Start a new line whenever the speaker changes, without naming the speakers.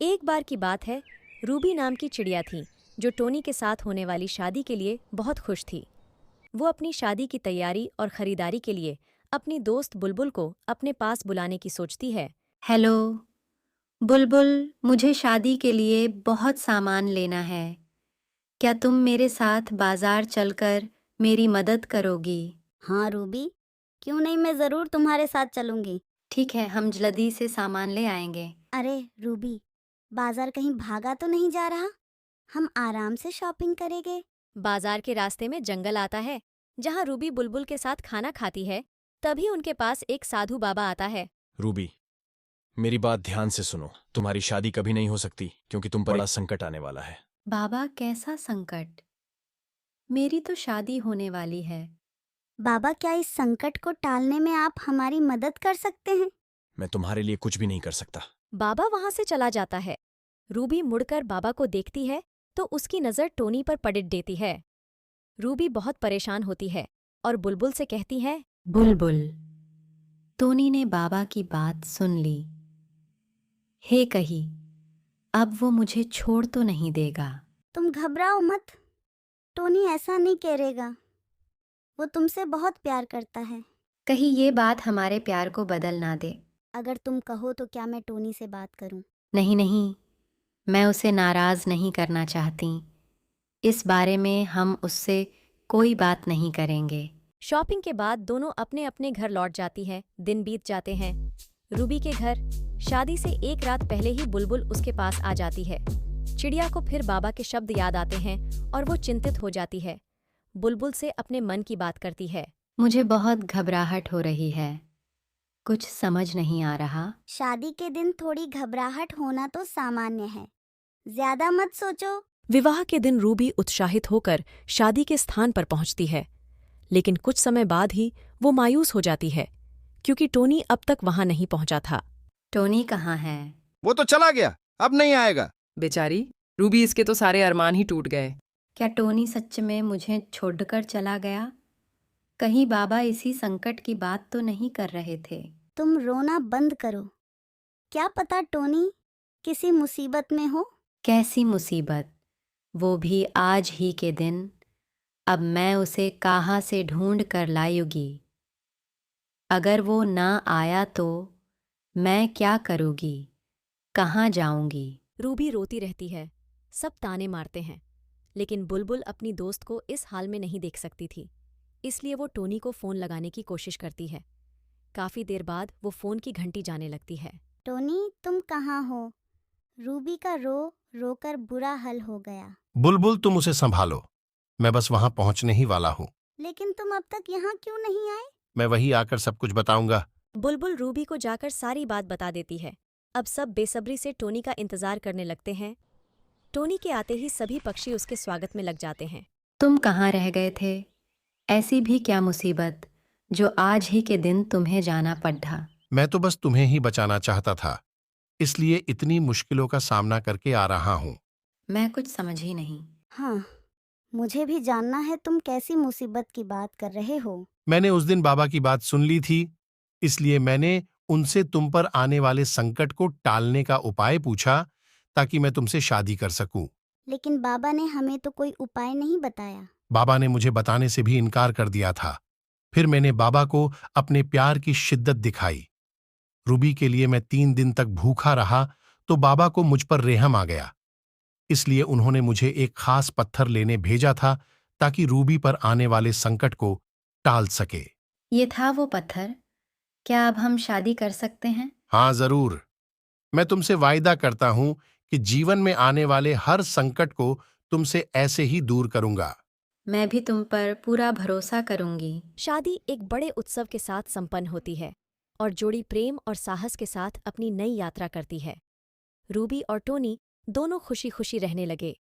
एक बार की बात है, रूबी नाम की चिड़िया थी जो टोनी के साथ होने वाली शादी के लिए बहुत खुश थी। वो अपनी शादी की तैयारी और खरीदारी के लिए अपनी दोस्त बुलबुल को अपने पास बुलाने की सोचती है।
हेलो बुलबुल, मुझे शादी के लिए बहुत सामान लेना है। क्या तुम मेरे साथ बाजार चलकर मेरी मदद करोगी?
हाँ रूबी, क्यों नहीं, मैं ज़रूर तुम्हारे साथ चलूँगी।
ठीक है, हम जल्दी से सामान ले आएंगे।
अरे रूबी, बाजार कहीं भागा तो नहीं जा रहा? हम आराम से शॉपिंग करेंगे।
बाजार के रास्ते में जंगल आता है जहाँ रूबी बुलबुल के साथ खाना खाती है। तभी उनके पास एक साधु बाबा आता है।
रूबी, मेरी बात ध्यान से सुनो। तुम्हारी शादी कभी नहीं हो सकती क्योंकि तुम पर बड़ा संकट आने वाला है।
बाबा, कैसा संकट? मेरी तो शादी होने वाली है।
बाबा, क्या इस संकट को टालने में आप हमारी मदद कर सकते हैं?
मैं तुम्हारे लिए कुछ भी नहीं कर सकता।
बाबा वहां से चला जाता है। रूबी मुड़कर बाबा को देखती है तो उसकी नज़र टोनी पर पड़ देती है। रूबी बहुत परेशान होती है और बुलबुल से कहती है,
बुलबुल, टोनी ने बाबा की बात सुन ली। हे कही, अब वो मुझे छोड़ तो नहीं देगा।
तुम घबराओ मत, टोनी ऐसा नहीं करेगा। वो तुमसे बहुत प्यार करता है।
कहीं ये बात हमारे प्यार को बदल ना दे।
अगर तुम कहो तो क्या मैं टोनी से बात करूं?
नहीं नहीं, मैं उसे नाराज़ नहीं करना चाहती। इस बारे में हम उससे कोई बात नहीं करेंगे।
शॉपिंग के बाद दोनों अपने अपने घर लौट जाती हैं। दिन बीत जाते हैं। रूबी के घर शादी से एक रात पहले ही बुलबुल उसके पास आ जाती है। चिड़िया को फिर बाबा के शब्द याद आते हैं और वो चिंतित हो जाती है। बुलबुल से अपने मन की बात करती है।
मुझे बहुत घबराहट हो रही है, कुछ समझ नहीं आ रहा।
शादी के दिन थोड़ी घबराहट होना तो सामान्य है, ज्यादा मत सोचो।
विवाह के दिन रूबी उत्साहित होकर शादी के स्थान पर पहुंचती है, लेकिन कुछ समय बाद ही वो मायूस हो जाती है क्योंकि टोनी अब तक वहां नहीं पहुंचा था।
टोनी कहाँ है?
वो तो चला गया, अब नहीं आएगा।
बेचारी रूबी, इसके तो सारे अरमान ही टूट गए।
क्या टोनी सच में मुझे छोड़कर चला गया? कहीं बाबा इसी संकट की बात तो नहीं कर रहे थे?
तुम रोना बंद करो। क्या पता टोनी किसी मुसीबत में हो।
कैसी मुसीबत? वो भी आज ही के दिन। अब मैं उसे कहाँ से ढूंढ कर लायूंगी? अगर वो ना आया तो मैं क्या करूँगी? कहाँ जाऊंगी?
रूबी रोती रहती है। सब ताने मारते हैं, लेकिन बुलबुल अपनी दोस्त को इस हाल में नहीं देख सकती थी, इसलिए वो टोनी को फ़ोन लगाने की कोशिश करती है। काफ़ी देर बाद वो फ़ोन की घंटी जाने लगती है।
टोनी, तुम कहाँ हो? रूबी का रो रोकर बुरा हाल हो गया।
बुलबुल, तुम उसे संभालो, मैं बस वहां पहुंचने ही वाला हूँ।
लेकिन तुम अब तक यहाँ क्यों नहीं आए?
मैं वहीं आकर सब कुछ बताऊंगा।
बुलबुल रूबी को जाकर सारी बात बता देती है। अब सब बेसब्री से टोनी का इंतजार करने लगते हैं। टोनी के आते ही सभी पक्षी उसके स्वागत में लग जाते हैं।
तुम कहाँ रह गए थे? ऐसी भी क्या मुसीबत जो आज ही के दिन तुम्हें जाना पड़ा?
मैं तो बस तुम्हें ही बचाना चाहता था, इसलिए इतनी मुश्किलों का सामना करके आ रहा हूँ।
मैं कुछ समझ ही नहीं।
हाँ, मुझे भी जानना है तुम कैसी मुसीबत की बात कर रहे हो।
मैंने उस दिन बाबा की बात सुन ली थी, इसलिए मैंने उनसे तुम पर आने वाले संकट को टालने का उपाय पूछा ताकि मैं तुमसे शादी कर सकूं।
लेकिन बाबा ने हमें तो कोई उपाय नहीं बताया।
बाबा ने मुझे बताने से भी इनकार कर दिया था। फिर मैंने बाबा को अपने प्यार की शिद्दत दिखाई। रूबी के लिए मैं 3 दिन तक भूखा रहा तो बाबा को मुझ पर रहम आ गया। इसलिए उन्होंने मुझे एक खास पत्थर लेने भेजा था ताकि रूबी पर आने वाले संकट को टाल सके।
ये था वो पत्थर? क्या अब हम शादी कर सकते हैं?
हाँ जरूर, मैं तुमसे वायदा करता हूं कि जीवन में आने वाले हर संकट को तुमसे ऐसे ही दूर करूंगा।
मैं भी तुम पर पूरा भरोसा करूंगी।
शादी एक बड़े उत्सव के साथ संपन्न होती है और जोड़ी प्रेम और साहस के साथ अपनी नई यात्रा करती है। रूबी और टोनी दोनों खुशी खुशी रहने लगे।